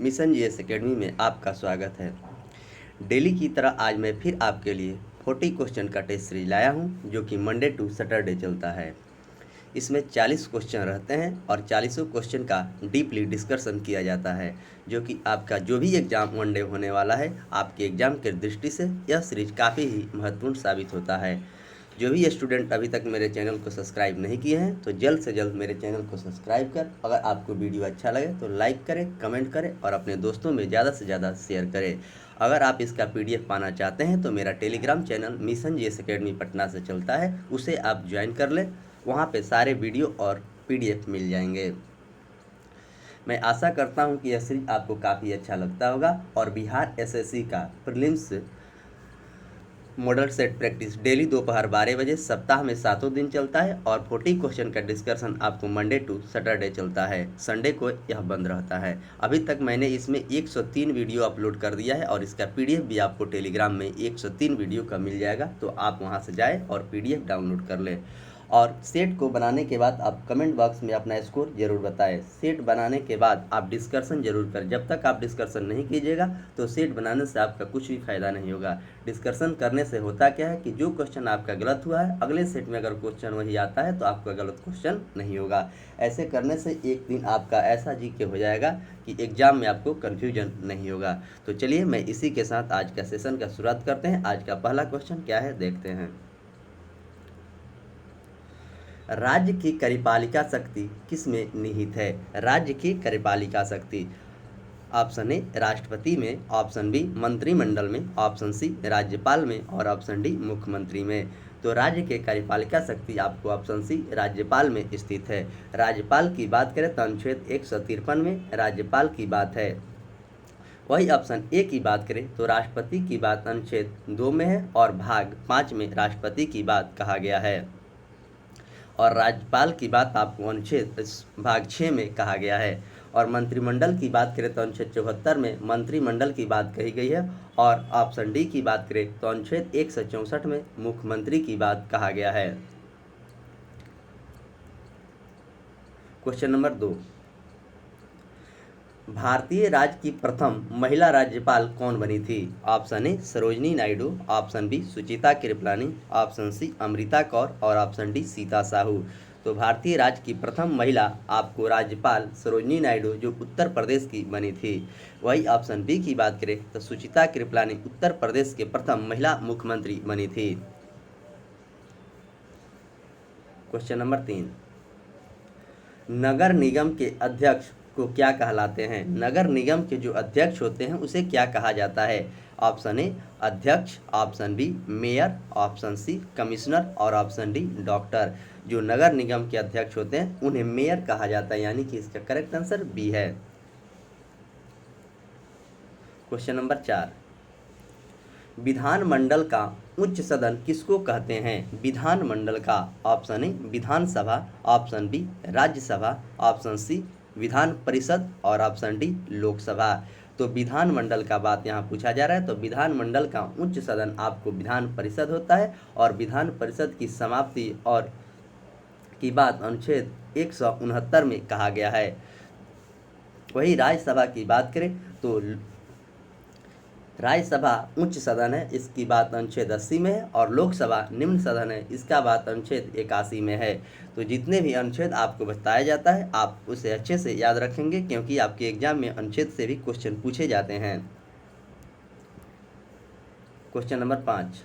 Mission GS academy में आपका स्वागत है। डेली की तरह आज मैं फिर आपके लिए 40 क्वेश्चन का टेस्ट सीरीज लाया हूं, जो कि मंडे टू सैटरडे चलता है। इसमें 40 क्वेश्चन रहते हैं और 40 क्वेश्चन का डीपली डिस्कशन किया जाता है, जो कि आपका जो भी एग्ज़ाम वन डे होने वाला है, आपके एग्ज़ाम की दृष्टि से यह सीरीज काफ़ी ही महत्वपूर्ण साबित होता है। जो भी स्टूडेंट अभी तक मेरे चैनल को सब्सक्राइब नहीं किए हैं तो जल्द से जल्द मेरे चैनल को सब्सक्राइब कर, अगर आपको वीडियो अच्छा लगे तो लाइक करें, कमेंट करें और अपने दोस्तों में ज़्यादा से ज़्यादा शेयर करें। अगर आप इसका पीडीएफ पाना चाहते हैं तो मेरा Telegram channel mission GS academy Patna से चलता है, उसे आप ज्वाइन कर लें। वहाँ पे सारे वीडियो और पीडीएफ मिल जाएंगे। मैं आशा करता हूँ कि यह सीरीज आपको काफ़ी अच्छा लगता होगा और बिहार एसएससी का prelims model set practice daily दोपहर 12 बजे सप्ताह में 7 दिन चलता है और 40 क्वेश्चन का डिस्कशन आपको मंडे टू सैटरडे चलता है। संडे को यह बंद रहता है। अभी तक मैंने इसमें 103 वीडियो अपलोड कर दिया है और इसका पीडीएफ भी आपको टेलीग्राम में 103 वीडियो का मिल जाएगा, तो आप वहां से जाएँ और पीडीएफ डाउनलोड कर लें। और सेट को बनाने के बाद आप कमेंट बॉक्स में अपना स्कोर जरूर बताएं। सेट बनाने के बाद आप डिस्कशन जरूर करें। जब तक आप डिस्कशन नहीं कीजिएगा तो सेट बनाने से आपका कुछ भी फायदा नहीं होगा। डिस्कशन करने से होता क्या है कि जो क्वेश्चन आपका गलत हुआ है, अगले सेट में अगर क्वेश्चन वही आता है तो आपका गलत क्वेश्चन नहीं होगा। ऐसे करने से एक दिन आपका ऐसा जीके हो जाएगा कि एग्जाम में आपको कन्फ्यूजन नहीं होगा। तो चलिए मैं इसी के साथ आज का सेशन का शुरुआत करते हैं। आज का पहला क्वेश्चन क्या है देखते हैं। राज्य की कार्यपालिका शक्ति किसमें निहित है? राज्य की कार्यपालिका शक्ति ऑप्शन ए राष्ट्रपति में, ऑप्शन बी मंत्रिमंडल में, ऑप्शन सी राज्यपाल में और ऑप्शन डी मुख्यमंत्री में। तो राज्य के कार्यपालिका शक्ति आपको ऑप्शन सी राज्यपाल में स्थित है। राज्यपाल की बात करें तो अनुच्छेद 153 में राज्यपाल की बात है। वही ऑप्शन ए की बात करें तो राष्ट्रपति की बात अनुच्छेद 2 में है और भाग 5 में राष्ट्रपति की बात कहा गया है। और राज्यपाल की बात आपको अनुच्छेद भाग 6 में कहा गया है। और मंत्रिमंडल की बात करें तो अनुच्छेद 74 में मंत्रिमंडल की बात कही गई है। और ऑप्शन डी की बात करें तो अनुच्छेद 164 में मुख्यमंत्री की बात कहा गया है। क्वेश्चन नंबर 2, भारतीय राज्य की प्रथम महिला राज्यपाल कौन बनी थी? Option A Sarojini Naidu, option B Sucheta Kripalani, option C Amrita Kaur और ऑप्शन डी सीता साहू। तो भारतीय राज्य की प्रथम महिला आपको राज्यपाल सरोजनी नायडू जो उत्तर प्रदेश की बनी थी। वही ऑप्शन बी की बात करें तो सुचिता कृपलानी उत्तर प्रदेश के प्रथम महिला मुख्यमंत्री बनी थी। क्वेश्चन नंबर 3, नगर निगम के अध्यक्ष को क्या कहलाते हैं? नगर निगम के जो अध्यक्ष होते हैं उसे क्या कहा जाता है? ऑप्शन ए अध्यक्ष, option B mayor, option C commissioner और ऑप्शन डी डॉक्टर। जो नगर निगम के अध्यक्ष होते हैं उन्हें मेयर कहा जाता है, यानी कि इसका करेक्ट आंसर बी है। क्वेश्चन नंबर 4, विधानमंडल का उच्च सदन किसको कहते हैं? विधानमंडल का option A Vidhan Sabha, option B Rajya Sabha, option C Vidhan Parishad और ऑप्शन डी लोकसभा। तो विधानमंडल का बात यहाँ पूछा जा रहा है। तो विधानमंडल का उच्च सदन आपको विधान परिषद होता है और विधान परिषद की समाप्ति और की बात अनुच्छेद 169 में कहा गया है। वही राज्यसभा की बात करें तो राज्यसभा उच्च सदन है, इसकी बात अनुच्छेद 80 में है और लोकसभा निम्न सदन है, इसका बात अनुच्छेद 81 में है। तो जितने भी अनुच्छेद आपको बताया जाता है आप उसे अच्छे से याद रखेंगे, क्योंकि आपके एग्जाम में अनुच्छेद से भी क्वेश्चन पूछे जाते हैं। क्वेश्चन नंबर 5,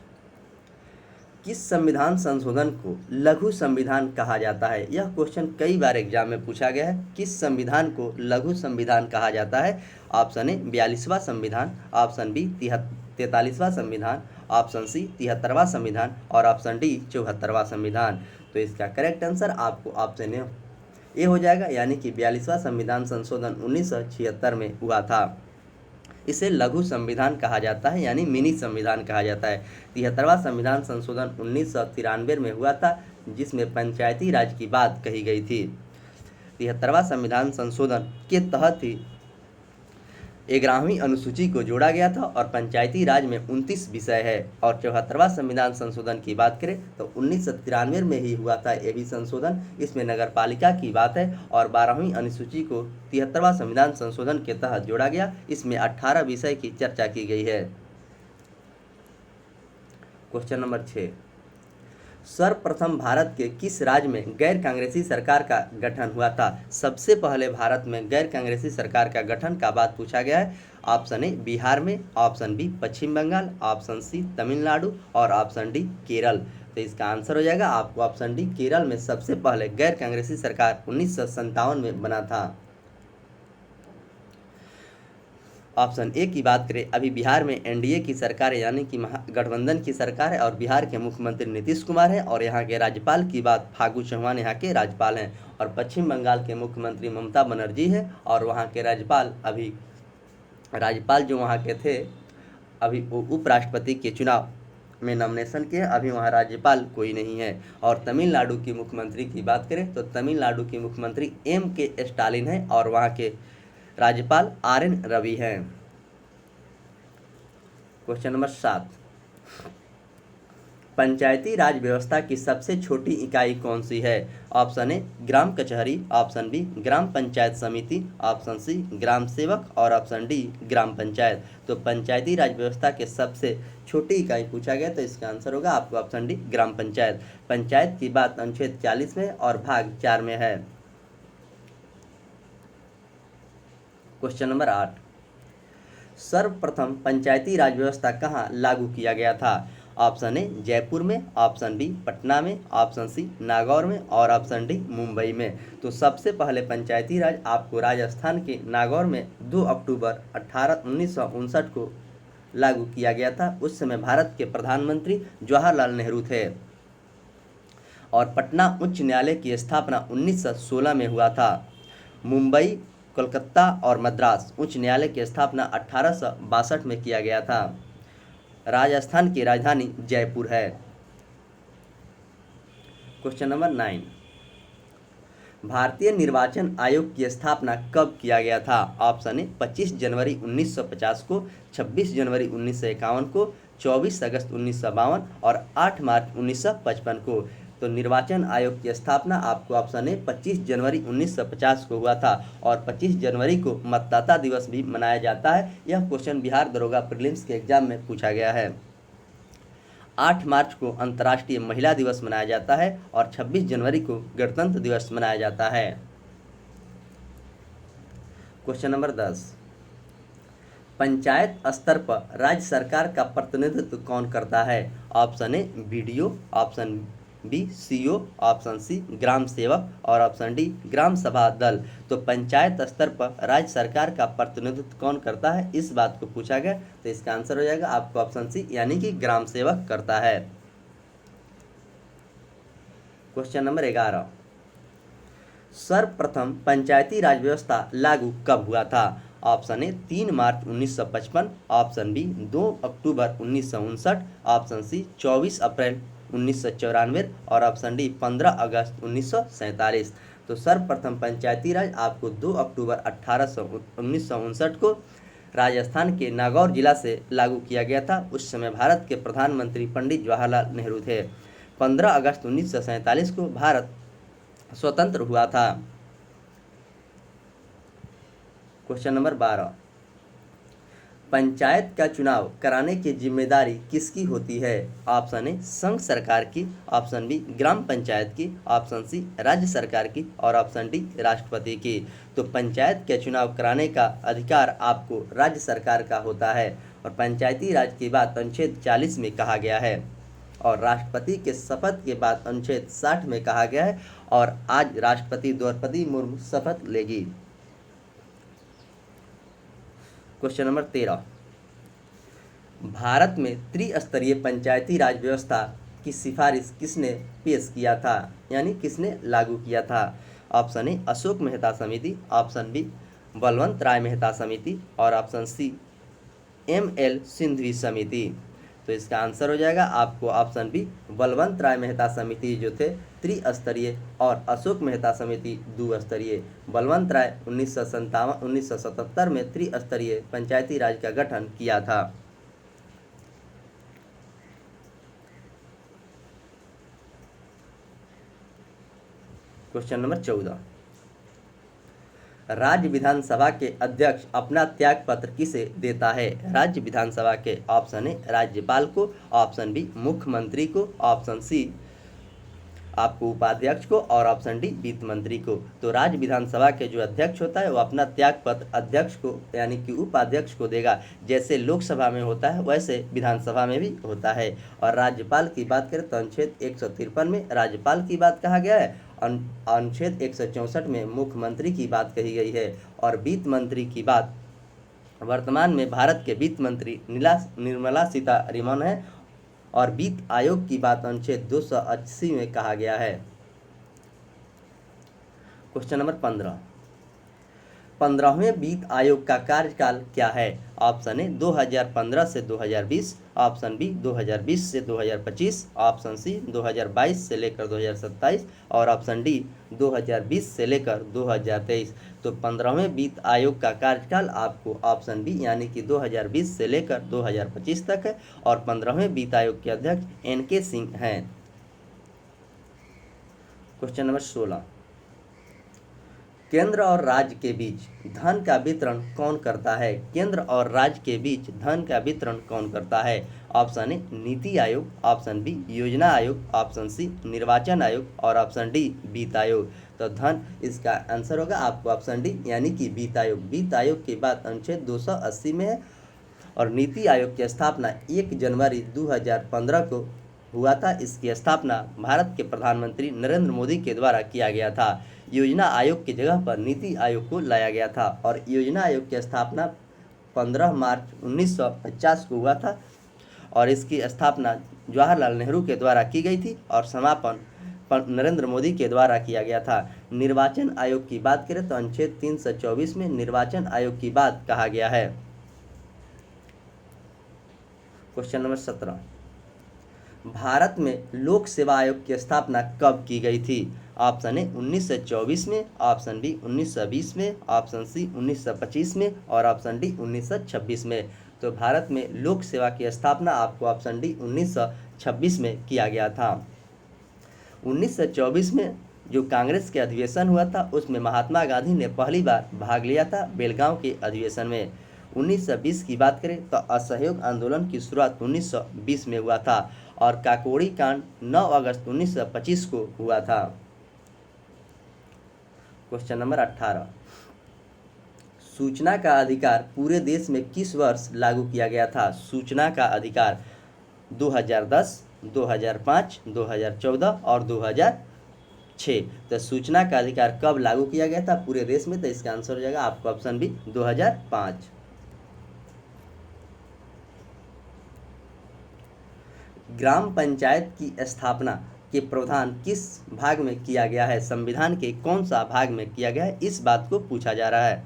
किस संविधान संशोधन को लघु संविधान कहा जाता है? यह क्वेश्चन कई बार एग्जाम में पूछा गया है। किस संविधान को लघु संविधान कहा जाता है? ऑप्शन ए 42वां संविधान, ऑप्शन बी 43वां संविधान, ऑप्शन सी 73वां संविधान और ऑप्शन डी 74वां संविधान। तो इसका करेक्ट आंसर आपको ऑप्शन ए हो जाएगा, यानी कि 42वां संविधान संशोधन 1976 में हुआ था। इसे लघु संविधान कहा जाता है, यानी मिनी संविधान कहा जाता है। 73वां संविधान संशोधन 1993 में हुआ था, जिसमें पंचायती राज की बात कही गई थी। 73वां संविधान संशोधन के तहत ही 11वीं अनुसूची को जोड़ा गया था और पंचायती राज में 29 विषय है। और 74वां संविधान संशोधन की बात करें तो 1993 में ही हुआ था ये भी संशोधन, इसमें नगर पालिका की बात है। और 12वीं अनुसूची को 73वां संविधान संशोधन के तहत जोड़ा गया, इसमें 18 विषय की चर्चा की गई है। क्वेश्चन नंबर 6, सर्वप्रथम भारत के किस राज्य में गैर कांग्रेसी सरकार का गठन हुआ था? सबसे पहले भारत में गैर कांग्रेसी सरकार का गठन का बात पूछा गया है। ऑप्शन ए बिहार में, ऑप्शन बी पश्चिम बंगाल, ऑप्शन सी तमिलनाडु और ऑप्शन डी केरल। तो इसका आंसर हो जाएगा आपको ऑप्शन डी, केरल में सबसे पहले गैर कांग्रेसी सरकार 1957 में बना था। ऑप्शन ए की बात करें, अभी बिहार में एनडीए की सरकार है, यानी कि गठबंधन की सरकार है और बिहार के मुख्यमंत्री नीतीश कुमार हैं। और यहाँ के राज्यपाल की बात, फागू चौहान यहाँ के राज्यपाल हैं। और पश्चिम बंगाल के मुख्यमंत्री ममता बनर्जी है और वहाँ के राज्यपाल जो वहाँ के थे अभी वो उपराष्ट्रपति के चुनाव में नॉमिनेशन किए, अभी वहाँ राज्यपाल कोई नहीं है। और तमिलनाडु की मुख्यमंत्री की बात करें तो तमिलनाडु की मुख्यमंत्री M.K. स्टालिन है और वहाँ के राज्यपाल R.N. रवि हैं। क्वेश्चन नंबर 7, पंचायती राज व्यवस्था की सबसे छोटी इकाई कौन सी है? ऑप्शन ए ग्राम कचहरी, ऑप्शन बी ग्राम पंचायत समिति, ऑप्शन सी ग्राम सेवक और ऑप्शन डी ग्राम पंचायत। तो पंचायती राज व्यवस्था के सबसे छोटी इकाई पूछा गया, तो इसका आंसर होगा आपको ऑप्शन डी ग्राम पंचायत। पंचायत की बात अनुच्छेद 40 में और भाग 4 में है। क्वेश्चन नंबर 8, सर्वप्रथम पंचायती राज व्यवस्था कहाँ लागू किया गया था? ऑप्शन ए जयपुर में, ऑप्शन बी पटना में, ऑप्शन सी नागौर में और ऑप्शन डी मुंबई में। तो सबसे पहले पंचायती राज आपको राजस्थान के नागौर में 2 अक्टूबर 1959 को लागू किया गया था। उस समय भारत के प्रधानमंत्री जवाहरलाल नेहरू थे। और पटना उच्च न्यायालय की स्थापना 1916 में हुआ था। मुंबई, कोलकाता और मद्रास उच्च न्यायालय की स्थापना 1862 में किया गया था। राजस्थान की राजधानी जयपुर है। क्वेश्चन नंबर 9, भारतीय निर्वाचन आयोग की स्थापना कब किया गया था? ऑप्शन ए 25 जनवरी 1950 को, 26 जनवरी 1951 को, 24 अगस्त 1952 और 8 मार्च 1955 को। तो निर्वाचन आयोग की स्थापना आपको ऑप्शन ए 25 जनवरी 1950 को हुआ था। और 25 जनवरी को मतदाता दिवस भी मनाया जाता है। यह क्वेश्चन बिहार दरोगा प्रीलिम्स के एग्जाम में पूछा गया है। 8 मार्च को अंतर्राष्ट्रीय महिला दिवस मनाया जाता है और 26 जनवरी को गणतंत्र दिवस मनाया जाता है। क्वेश्चन नंबर 10, पंचायत स्तर पर राज्य सरकार का प्रतिनिधित्व कौन करता है? Option A BDO, option B CO, option C ग्राम सेवक और ऑप्शन डी ग्राम सभा दल। तो पंचायत स्तर पर राज्य सरकार का प्रतिनिधित्व कौन करता है, इस बात को पूछा गया। तो इसका आंसर हो जाएगा आपको ऑप्शन सी, यानी कि ग्राम सेवक करता है। क्वेश्चन नंबर 11, सर्वप्रथम पंचायती राज व्यवस्था लागू कब हुआ था? ऑप्शन ए 3 मार्च 1955, ऑप्शन बी 2 अक्टूबर 1959, ऑप्शन सी 24 अप्रैल 1994 और ऑप्शन डी 15 अगस्त 1947। तो सर्वप्रथम पंचायती राज आपको 2 अक्टूबर 1959 को राजस्थान के नागौर जिला से लागू किया गया था। उस समय भारत के प्रधानमंत्री पंडित जवाहरलाल नेहरू थे। 15 अगस्त 1947 को भारत स्वतंत्र हुआ था। क्वेश्चन नंबर 12, पंचायत का चुनाव कराने की जिम्मेदारी किसकी होती है? ऑप्शन ए संघ सरकार की, ऑप्शन बी ग्राम पंचायत की, ऑप्शन सी राज्य सरकार की और ऑप्शन डी राष्ट्रपति की। तो पंचायत के चुनाव कराने का अधिकार आपको राज्य सरकार का होता है। और पंचायती राज की बात अनुच्छेद 40 में कहा गया है और राष्ट्रपति के शपथ के बाद अनुच्छेद 60 में कहा गया है। और आज राष्ट्रपति द्रौपदी मुर्मू शपथ लेगी। क्वेश्चन नंबर 13, भारत में त्रिस्तरीय पंचायती राज व्यवस्था की सिफारिश किसने पेश किया था, यानी किसने लागू किया था? ऑप्शन ए अशोक मेहता समिति, ऑप्शन बी बलवंत राय मेहता समिति और ऑप्शन सी ML सिंघवी समिति। तो इसका आंसर हो जाएगा आपको ऑप्शन बी बलवंत राय मेहता समिति जो थे त्रिस्तरीय और अशोक मेहता समिति द्विस्तरीय। बलवंत राय 1977 में त्रिस्तरीय पंचायती राज का गठन किया था। क्वेश्चन नंबर 14, राज्य विधानसभा के अध्यक्ष अपना त्याग पत्र किसे देता है? राज्य विधानसभा के ऑप्शन ए राज्यपाल को, ऑप्शन बी मुख्यमंत्री को, ऑप्शन सी आपको उपाध्यक्ष को और ऑप्शन डी वित्त मंत्री को। तो राज्य विधानसभा के जो अध्यक्ष होता है वो अपना त्याग पत्र अध्यक्ष को यानी कि उपाध्यक्ष को देगा। जैसे लोकसभा में होता है वैसे विधानसभा में भी होता है। और राज्यपाल की बात करें तो अनुच्छेद 153 में राज्यपाल की बात कहा गया है, अनुच्छेद 164 में मुख्यमंत्री की बात कही गई है। और वित्त मंत्री की बात वर्तमान में भारत के वित्त मंत्री निर्मला सीतारमण है। और वित्त आयोग की बात अनुच्छेद 280 में कहा गया है। क्वेश्चन नंबर 15, 15वें वित्त आयोग का कार्यकाल क्या है? ऑप्शन ए 2015 से 2020, ऑप्शन बी 2020 से 2025, ऑप्शन सी 2022 से लेकर 2027 और ऑप्शन डी 2020 से लेकर 2023। तो 15वें वित्त आयोग का कार्यकाल आपको ऑप्शन बी यानी कि 2020 से लेकर 2025 तक है। और 15वें वित्त आयोग के अध्यक्ष एन.के. सिंह हैं। क्वेश्चन नंबर 16, केंद्र और राज्य के बीच धन का वितरण कौन करता है? केंद्र और राज्य के बीच धन का वितरण कौन करता है? ऑप्शन ए नीति आयोग, ऑप्शन बी योजना आयोग, ऑप्शन सी निर्वाचन आयोग और ऑप्शन डी वित्त आयोग। तो धन इसका आंसर होगा आपको ऑप्शन डी यानी कि वित्त आयोग। वित्त आयोग की बात अनुच्छेद 280 में है। और नीति आयोग की स्थापना 1 जनवरी 2015 को हुआ था। इसकी स्थापना भारत के प्रधानमंत्री नरेंद्र मोदी के द्वारा किया गया था। योजना आयोग की जगह पर नीति आयोग को लाया गया था। और योजना आयोग की स्थापना 15 मार्च 1950 को हुआ था। और इसकी स्थापना जवाहरलाल नेहरू के द्वारा की गई थी और समापन नरेंद्र मोदी के द्वारा किया गया था। निर्वाचन आयोग की बात करें तो अनुच्छेद 324 में निर्वाचन आयोग की बात कहा गया है। क्वेश्चन नंबर 17, भारत में लोक सेवा आयोग की स्थापना कब की गई थी? ऑप्शन ए 1924 में, ऑप्शन बी 1920 में, ऑप्शन सी 1925 में और ऑप्शन डी 1926 में। तो भारत में लोक सेवा की स्थापना आपको ऑप्शन डी 1926 में किया गया था। 1924 में जो कांग्रेस के अधिवेशन हुआ था उसमें महात्मा गांधी ने पहली बार भाग लिया था बेलगांव के अधिवेशन में। 1920 की बात करें तो असहयोग आंदोलन की शुरुआत 1920 में हुआ था और काकोड़ी कांड 9 अगस्त 1925 को हुआ था। क्वेश्चन नंबर 18, सूचना का अधिकार पूरे देश में किस वर्ष लागू किया गया था? सूचना का अधिकार 2010, 2005, 2014 और 2006। तो सूचना का अधिकार कब लागू किया गया था पूरे देश में? तो इसका आंसर हो जाएगा आपको ऑप्शन बी 2005। ग्राम पंचायत की स्थापना के प्रावधान किस भाग में किया गया है? संविधान के कौन सा भाग में किया गया है? इस बात को पूछा जा रहा है।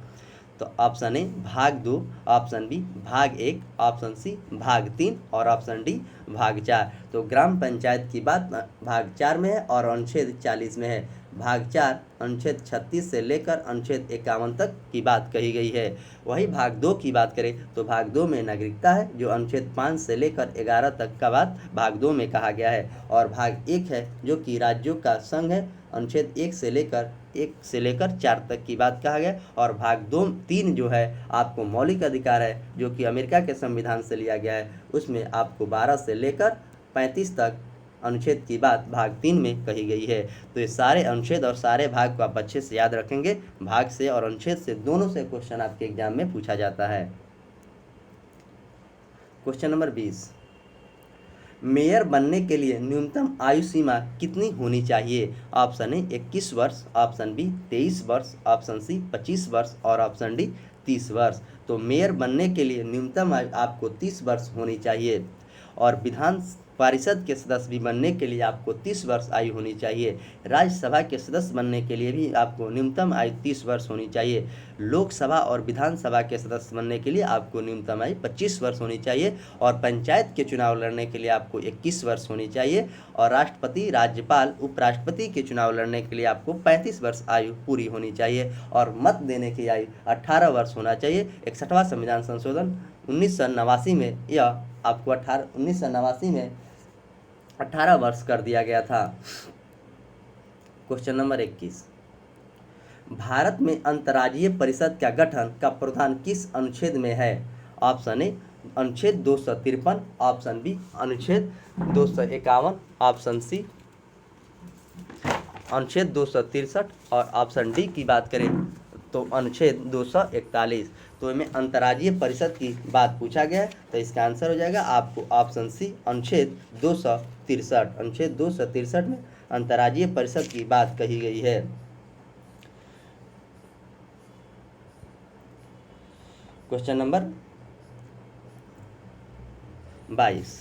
तो ऑप्शन ए भाग 2, ऑप्शन बी भाग 1, ऑप्शन सी भाग 3 और ऑप्शन डी भाग 4। तो ग्राम पंचायत की बात भाग 4 में है और अनुच्छेद 40 में है। भाग 4 अनुच्छेद 36 से लेकर अनुच्छेद 51 तक की बात कही गई है। वही भाग 2 की बात करें तो भाग 2 में नागरिकता है जो अनुच्छेद 5 से लेकर 11 तक का बात भाग 2 में कहा गया है। और भाग 1 है जो कि राज्यों का संघ है, अनुच्छेद 1 से लेकर 4 तक की बात कहा गया। और भाग 3 जो है आपको मौलिक अधिकार है जो कि अमेरिका के संविधान से लिया गया है, उसमें आपको 12 से लेकर 35 तक अनुच्छेद की बात भाग 3 में कही गई है। तो ये सारे अनुच्छेद और सारे भाग को आप अच्छे से याद रखेंगे। भाग से और अनुच्छेद से दोनों से क्वेश्चन आपके एग्जाम में पूछा जाता है। क्वेश्चन नंबर 20, मेयर बनने के लिए न्यूनतम आयु सीमा कितनी होनी चाहिए? ऑप्शन ए 21 वर्ष, ऑप्शन बी 23 वर्ष, ऑप्शन सी 25 वर्ष और ऑप्शन डी 30 वर्ष। तो मेयर बनने के लिए न्यूनतम आयु आपको 30 वर्ष होनी चाहिए। और विधान परिषद के सदस्य भी बनने के लिए आपको 30 वर्ष आयु होनी चाहिए। राज्यसभा के सदस्य बनने के लिए भी आपको न्यूनतम आयु 30 वर्ष होनी चाहिए। लोकसभा और विधानसभा के सदस्य बनने के लिए आपको न्यूनतम आयु 25 वर्ष होनी चाहिए। और पंचायत के चुनाव लड़ने के लिए आपको 21 वर्ष होनी चाहिए। और राष्ट्रपति, राज्यपाल, उपराष्ट्रपति के चुनाव लड़ने के लिए आपको 35 वर्ष आयु पूरी होनी चाहिए। और मत देने की आयु 18 वर्ष होना चाहिए। 61वां संविधान संशोधन 1989 में यह आपको 1989 में 18 वर्ष कर दिया गया था। क्वेश्चन नंबर 21, भारत में अंतर्राज्यीय परिषद का गठन का प्रावधान किस अनुच्छेद में है? ऑप्शन ए अनुच्छेद 253, ऑप्शन बी अनुच्छेद 251, ऑप्शन सी अनुच्छेद 263 और ऑप्शन डी की बात करें तो अनुच्छेद 241। तो इनमें अंतर्राज्यीय परिषद की बात पूछा गया है, तो इसका आंसर हो जाएगा आपको ऑप्शन सी अनुच्छेद 263। अनुच्छेद 263 में अंतर्राज्यीय परिषद की बात कही गई है। क्वेश्चन नंबर 22,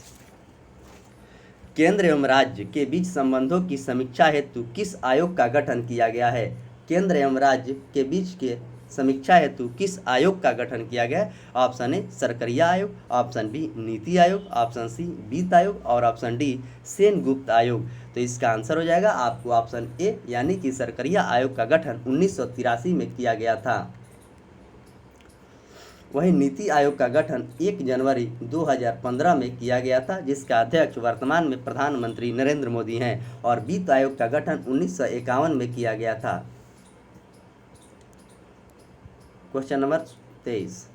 केंद्र एवं राज्य के बीच संबंधों की समीक्षा हेतु किस आयोग का गठन किया गया है? केंद्र एवं राज्य के बीच के समीक्षा हेतु किस आयोग का गठन किया गया है? ऑप्शन ए सरकरिया आयोग, option B NITI Aayog, option C वित्त आयोग और ऑप्शन डी सेनगुप्त आयोग। तो इसका आंसर हो जाएगा आपको ऑप्शन ए यानी कि सरकरिया आयोग का गठन 1983 में किया गया था। वहीं नीति आयोग का गठन 1 जनवरी 2015 में किया गया था, जिसका अध्यक्ष वर्तमान में प्रधानमंत्री नरेंद्र मोदी हैं। और वित्त आयोग का गठन 1951 में किया गया था। क्वेश्चन नंबर 23,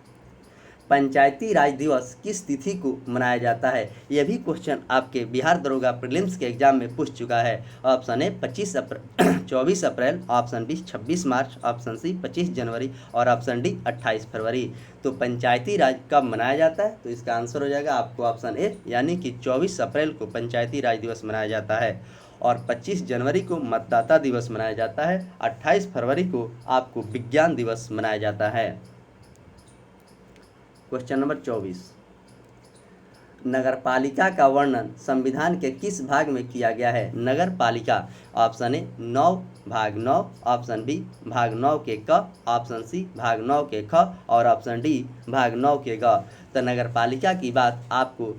पंचायती राज दिवस किस तिथि को मनाया जाता है? यह भी क्वेश्चन आपके बिहार दरोगा प्रीलिम्स के एग्जाम में पूछ चुका है। ऑप्शन ए 24 अप्रैल, ऑप्शन बी 26 मार्च, ऑप्शन सी 25 जनवरी और ऑप्शन डी 28 फरवरी। तो पंचायती राज कब मनाया जाता है? तो इसका आंसर हो जाएगा आपको ऑप्शन ए यानी कि 24 अप्रैल को पंचायती राज दिवस मनाया जाता है। और 25 जनवरी को मतदाता दिवस मनाया जाता है। 28 फरवरी को आपको विज्ञान दिवस मनाया जाता है। क्वेश्चन नंबर 24, नगरपालिका का वर्णन संविधान के किस भाग में किया गया है? नगरपालिका, ऑप्शन ए 9 भाग 9, ऑप्शन बी भाग 9 के क, ऑप्शन सी भाग 9 के ख और ऑप्शन डी भाग 9 के ग। तो नगरपालिका की बात आपको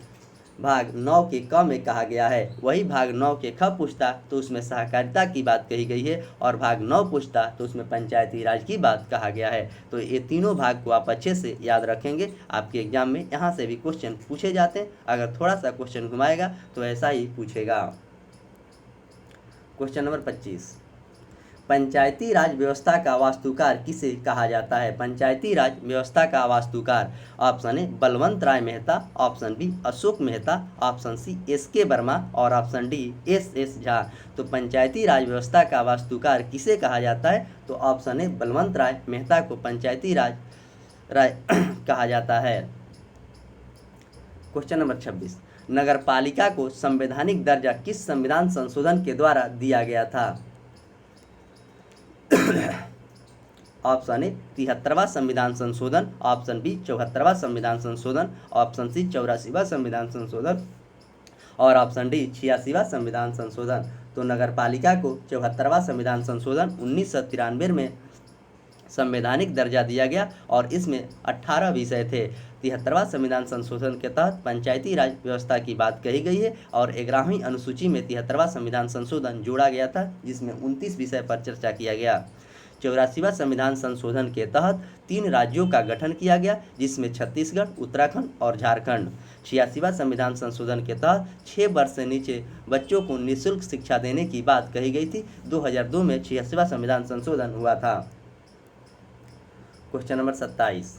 भाग 9 के क में कहा गया है। वही भाग 9 के ख पूछता तो उसमें सहकारिता की बात कही गई है और भाग 9 पूछता तो उसमें पंचायती राज की बात कहा गया है। तो ये तीनों भाग को आप अच्छे से याद रखेंगे। आपके एग्जाम में यहाँ से भी क्वेश्चन पूछे जाते हैं। अगर थोड़ा सा क्वेश्चन घुमाएगा तो ऐसा ही पूछेगा। क्वेश्चन नंबर 25, पंचायती राज व्यवस्था का वास्तुकार किसे कहा जाता है? पंचायती राज व्यवस्था का वास्तुकार, option A Balwant Rai Mehta, option B Ashok Mehta, option C SK Verma और ऑप्शन डी SS झा। तो पंचायती राज व्यवस्था का वास्तुकार किसे कहा जाता है? तो ऑप्शन ए बलवंत राय मेहता को पंचायती राज कहा जाता है। क्वेश्चन नंबर 26, नगरपालिका को संवैधानिक दर्जा किस संविधान संशोधन के द्वारा दिया गया था? ऑप्शन ए 73वां संविधान संशोधन, ऑप्शन बी 74वां संविधान संशोधन, ऑप्शन सी 84वां संविधान संशोधन और ऑप्शन डी 86वां संविधान संशोधन। तो नगरपालिका को 74वां संविधान संशोधन 1993 में संवैधानिक दर्जा दिया गया और इसमें 18 विषय थे। 73वां संविधान संशोधन के तहत पंचायती राज व्यवस्था की बात कही गई है और 11वीं अनुसूची में 73वां संविधान संशोधन जोड़ा गया था, जिसमें 29 विषय पर चर्चा किया गया। 84वां संविधान संशोधन के तहत 3 राज्यों का गठन किया गया, जिसमें छत्तीसगढ़, उत्तराखंड और झारखंड। 86वां संविधान संशोधन के तहत 6 वर्ष से नीचे बच्चों को निःशुल्क शिक्षा देने की बात कही गई थी। 2002 में 86वां संविधान संशोधन हुआ था। क्वेश्चन नंबर 27,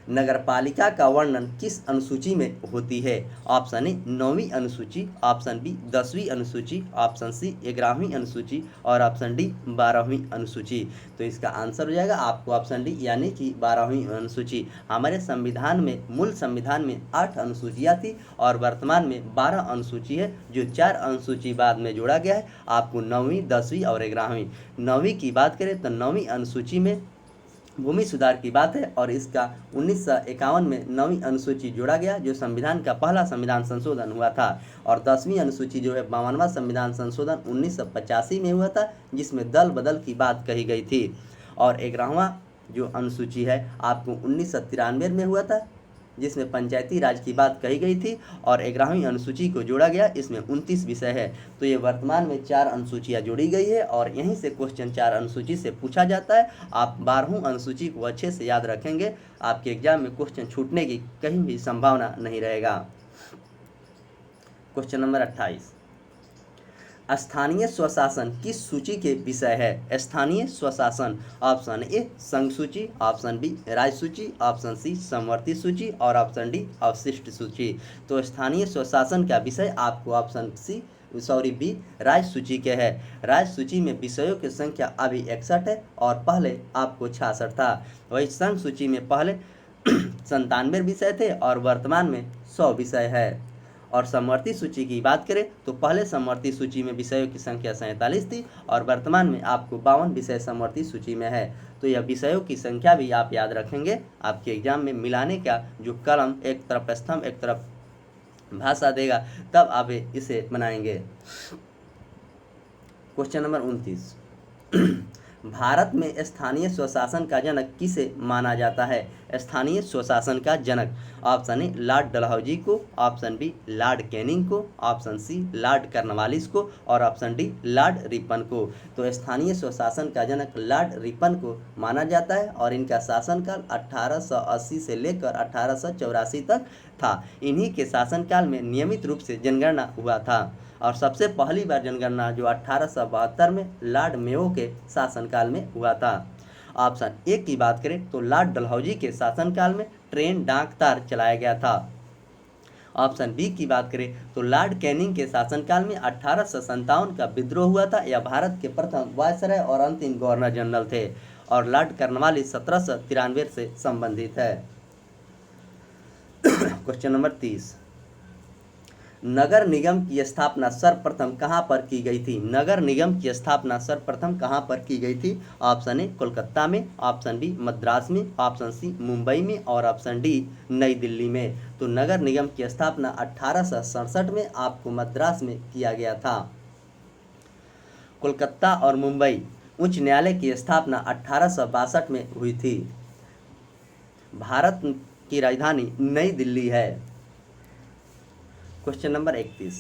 नगरपालिका का वर्णन किस अनुसूची में होती है? ऑप्शन ए 9वीं अनुसूची, ऑप्शन बी 10वीं अनुसूची, ऑप्शन सी 11वीं अनुसूची और ऑप्शन डी 12वीं अनुसूची। तो इसका आंसर हो जाएगा आपको ऑप्शन डी यानी कि 12वीं अनुसूची। हमारे संविधान में, मूल संविधान में 8 अनुसूचियाँ थी और वर्तमान में 12 अनुसूची है, जो 4 अनुसूची बाद में जोड़ा गया है। आपको 9वीं, 10वीं और 11वीं। 9वीं की बात करें तो 9वीं अनुसूची में भूमि सुधार की बात है और इसका 1951 में 9वीं अनुसूची जोड़ा गया जो संविधान का पहला संविधान संशोधन हुआ था। और 10वीं अनुसूची जो है 52वां संविधान संशोधन 1985 में हुआ था जिसमें दल बदल की बात कही गई थी। और 11वां जो अनुसूची है आपको 1993 में हुआ था जिसमें पंचायती राज की बात कही गई थी और 11वीं अनुसूची को जोड़ा गया, इसमें 29 विषय है। तो ये वर्तमान में 4 अनुसूचियाँ जोड़ी गई है और यहीं से क्वेश्चन 4 अनुसूची से पूछा जाता है। आप 12वीं अनुसूची को अच्छे से याद रखेंगे, आपके एग्जाम में क्वेश्चन छूटने की कहीं भी संभावना नहीं रहेगा। क्वेश्चन नंबर 28, स्थानीय स्वशासन किस सूची के विषय है? स्थानीय स्वशासन, ऑप्शन ए संघ सूची, ऑप्शन बी राज्य सूची, ऑप्शन सी समवर्ती सूची और ऑप्शन डी अवशिष्ट सूची। तो स्थानीय स्वशासन का विषय आपको ऑप्शन बी राज्य सूची के है। राज्य सूची में विषयों की संख्या अभी 61 है और पहले आपको 66 था। वही संघ सूची में पहले 97 विषय थे और वर्तमान में 100 विषय है। और समवर्ती सूची की बात करें तो पहले समवर्ती सूची में विषयों की संख्या 47 थी और वर्तमान में आपको 52 विषय समवर्ती सूची में है। तो यह विषयों की संख्या भी आप याद रखेंगे, आपके एग्जाम में मिलाने का जो कलम एक तरफ स्तंभ एक तरफ भाषा देगा तब आप इसे बनाएंगे। क्वेश्चन नंबर 29, भारत में स्थानीय स्वशासन का जनक किसे माना जाता है? स्थानीय स्वशासन का जनक, ऑप्शन ए लॉर्ड डलहौजी को, ऑप्शन बी लॉर्ड कैनिंग को, ऑप्शन सी लॉर्ड कॉर्नवालिस को और ऑप्शन डी लॉर्ड रिपन को। तो स्थानीय स्वशासन का जनक लॉर्ड रिपन को माना जाता है और इनका शासनकाल 1880 से लेकर 1884 तक था। इन्हीं के शासनकाल में नियमित रूप से जनगणना हुआ था और सबसे पहली बार जनगणना जो 1872 में लॉर्ड मेयो के शासनकाल में हुआ था। ऑप्शन ए की बात करें तो लॉर्ड डलहौजी के शासनकाल में ट्रेन डाक तार चलाया गया था। ऑप्शन बी की बात करें तो लॉर्ड कैनिंग के शासनकाल में 1857 का विद्रोह हुआ था। यह भारत के प्रथम वायसराय और अंतिम गवर्नर जनरल थे। और लॉर्ड कॉर्नवालिस 1793 से संबंधित है। क्वेश्चन नंबर 30, नगर निगम की स्थापना सर्वप्रथम कहाँ पर की गई थी? नगर निगम की स्थापना सर्वप्रथम कहाँ पर की गई थी? ऑप्शन ए कोलकाता में, ऑप्शन बी मद्रास में, ऑप्शन सी मुंबई में और ऑप्शन डी नई दिल्ली में। तो नगर निगम की स्थापना 1867 में आपको मद्रास में किया गया था। कोलकाता और मुंबई उच्च न्यायालय की स्थापना 1862 में हुई थी। भारत की राजधानी नई दिल्ली है। क्वेश्चन नंबर 31,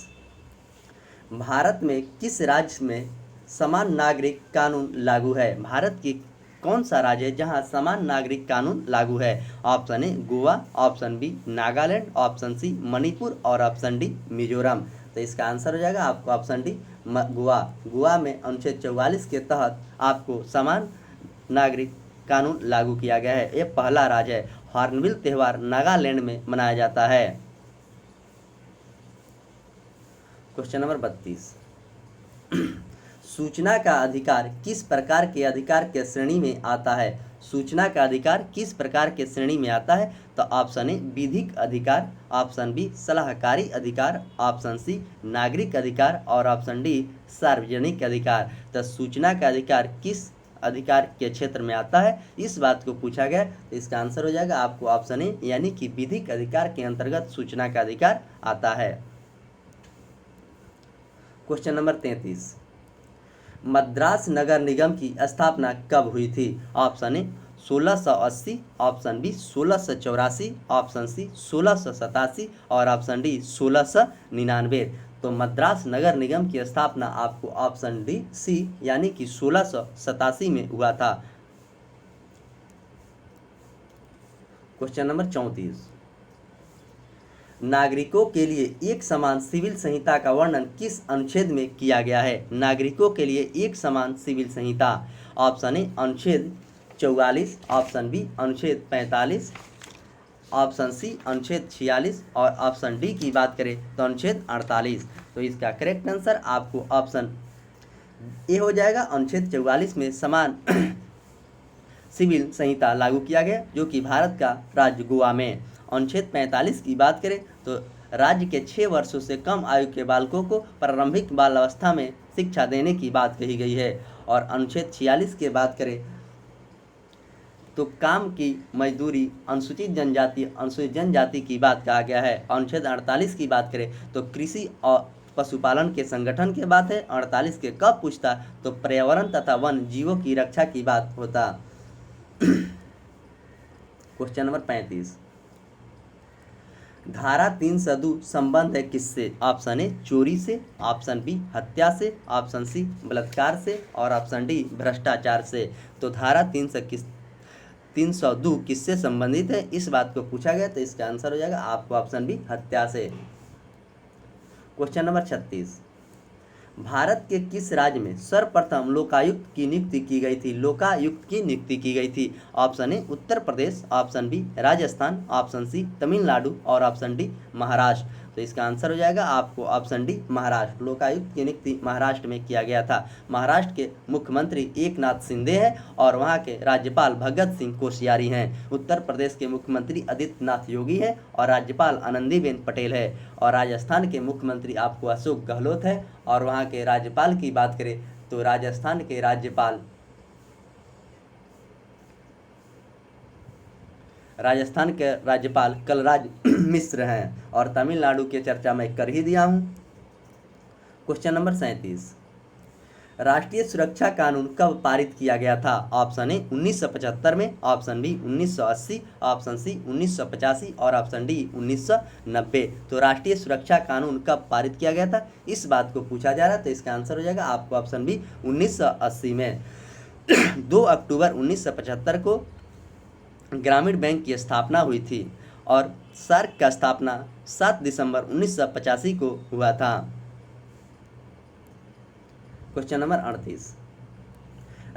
भारत में किस राज्य में समान नागरिक कानून लागू है? भारत की कौन सा राज्य है जहां समान नागरिक कानून लागू है? Option A Goa, option B Nagaland, option C Manipur और ऑप्शन डी मिजोरम। तो इसका आंसर हो जाएगा आपको ऑप्शन डी गोवा। गोवा में अनुच्छेद 44 के तहत आपको समान नागरिक कानून लागू किया गया है। ये पहला राज्य है। हॉर्नबिल त्यौहार नागालैंड में मनाया जाता है। क्वेश्चन नंबर 32, सूचना का अधिकार किस प्रकार के अधिकार के श्रेणी में आता है? सूचना का अधिकार किस प्रकार के श्रेणी में आता है? तो ऑप्शन ए विधिक अधिकार, ऑप्शन बी सलाहकारी अधिकार, ऑप्शन सी नागरिक अधिकार और ऑप्शन डी सार्वजनिक अधिकार। तो सूचना का अधिकार किस अधिकार के क्षेत्र में आता है, इस बात को पूछा गया। तो इसका आंसर हो जाएगा आपको ऑप्शन ए यानी कि विधिक अधिकार के अंतर्गत सूचना का अधिकार आता है। क्वेश्चन नंबर 33, मद्रास नगर निगम की स्थापना कब हुई थी? Option A 1680, option B 1684, option C 1687 और ऑप्शन डी 1699। तो मद्रास नगर निगम की स्थापना आपको ऑप्शन डी सी यानी कि 1687 में हुआ था। क्वेश्चन नंबर 34, नागरिकों के लिए एक समान सिविल संहिता का वर्णन किस अनुच्छेद में किया गया है? नागरिकों के लिए एक समान सिविल संहिता, ऑप्शन ए अनुच्छेद 44, ऑप्शन बी अनुच्छेद 45, ऑप्शन सी अनुच्छेद 46 और ऑप्शन डी की बात करें तो अनुच्छेद 48। तो इसका करेक्ट आंसर आपको ऑप्शन ए हो जाएगा। अनुच्छेद 44 में समान सिविल संहिता लागू किया गया जो कि भारत का राज्य गोवा में। अनुच्छेद 45 की बात करें तो राज्य के 6 वर्षों से कम आयु के बालकों को प्रारंभिक बाल अवस्था में शिक्षा देने की बात कही गई है। और अनुच्छेद 46 की बात करें तो काम की मजदूरी अनुसूचित जनजाति की बात कहा गया है। अनुच्छेद 48 की बात करें तो कृषि और पशुपालन के संगठन की बात है। 48 के कब पूछता तो पर्यावरण तथा वन जीवों की रक्षा की बात होता। क्वेश्चन नंबर 35, धारा 302 संबंध है किससे? ऑप्शन ए चोरी से, ऑप्शन बी हत्या से, ऑप्शन सी बलात्कार से और ऑप्शन डी भ्रष्टाचार से। तो धारा 302 किससे संबंधित है, इस बात को पूछा गया, तो इसका आंसर हो जाएगा आपको ऑप्शन बी हत्या से। क्वेश्चन नंबर 36, भारत के किस राज्य में सर्वप्रथम लोकायुक्त की नियुक्ति की गई थी? लोकायुक्त की नियुक्ति की गई थी। Option A Uttar Pradesh, option B Rajasthan, option C Tamil Nadu और ऑप्शन डी महाराष्ट्र। तो इसका आंसर हो जाएगा आपको ऑप्शन डी महाराष्ट्र। लोकायुक्त की नियुक्ति महाराष्ट्र में किया गया था। महाराष्ट्र के मुख्यमंत्री एकनाथ शिंदे हैं और वहाँ के राज्यपाल भगत सिंह कोश्यारी हैं। उत्तर प्रदेश के मुख्यमंत्री आदित्यनाथ योगी हैं और राज्यपाल आनंदीबेन पटेल है। और राजस्थान के मुख्यमंत्री आपको अशोक गहलोत है। और वहाँ के राज्यपाल की बात करें तो राजस्थान के राज्यपाल कलराज मिश्र हैं। और तमिलनाडु की चर्चा मैं कर ही दिया हूं। क्वेश्चन नंबर 37, राष्ट्रीय सुरक्षा कानून कब पारित किया गया था? ऑप्शन ए 1975 में, ऑप्शन बी 1980, ऑप्शन सी 1985 और ऑप्शन डी 1990। तो राष्ट्रीय सुरक्षा कानून कब पारित किया गया था, इस बात को पूछा जा रहा है। तो इसका आंसर हो जाएगा आपको ऑप्शन बी 1980 में। 2 अक्टूबर 1975 को ग्रामीण बैंक की स्थापना हुई थी और सार्क का स्थापना 7 दिसंबर 1985 को हुआ था। क्वेश्चन नंबर 38,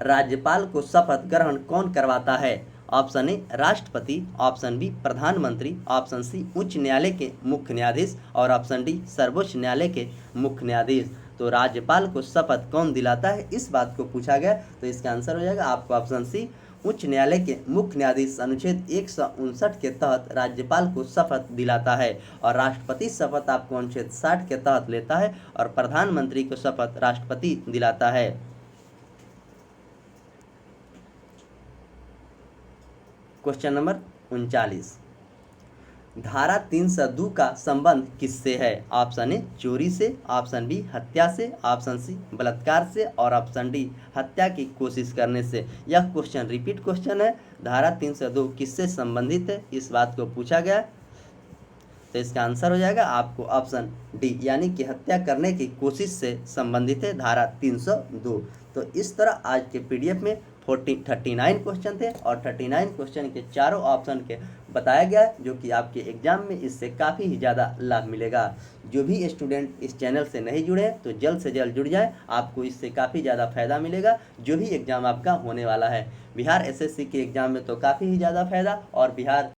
राज्यपाल को शपथ ग्रहण कौन करवाता है? ऑप्शन ए राष्ट्रपति, ऑप्शन बी प्रधानमंत्री, ऑप्शन सी उच्च न्यायालय के मुख्य न्यायाधीश और ऑप्शन डी सर्वोच्च न्यायालय के मुख्य न्यायाधीश। तो राज्यपाल को शपथ कौन दिलाता है, इस बात को पूछा गया। तो इसका आंसर हो जाएगा आपको ऑप्शन सी उच्च न्यायालय के मुख्य न्यायाधीश अनुच्छेद 159 के तहत राज्यपाल को शपथ दिलाता है। और राष्ट्रपति शपथ आपको अनुच्छेद 60 के तहत लेता है और प्रधानमंत्री को शपथ राष्ट्रपति दिलाता है। क्वेश्चन नंबर 39, धारा 302 का संबंध किससे है? ऑप्शन ए चोरी से, ऑप्शन बी हत्या से, ऑप्शन सी बलात्कार से और ऑप्शन डी हत्या की कोशिश करने से। यह क्वेश्चन रिपीट क्वेश्चन है। धारा 302 किससे संबंधित है, इस बात को पूछा गया। तो इसका आंसर हो जाएगा आपको ऑप्शन डी, यानी कि हत्या करने की कोशिश से संबंधित है धारा 302। तो इस तरह आज के पीडीएफ में 39 क्वेश्चन थे और 39 क्वेश्चन के चारों ऑप्शन के बताया गया, जो कि आपके एग्जाम में इससे काफ़ी ही ज़्यादा लाभ मिलेगा। जो भी स्टूडेंट इस चैनल से नहीं जुड़े हैं तो जल्द से जल्द जुड़ जाएं, आपको इससे काफ़ी ज़्यादा फायदा मिलेगा। जो भी एग्ज़ाम आपका होने वाला है, बिहार एसएससी के एग्ज़ाम में तो काफ़ी ही ज़्यादा फायदा और बिहार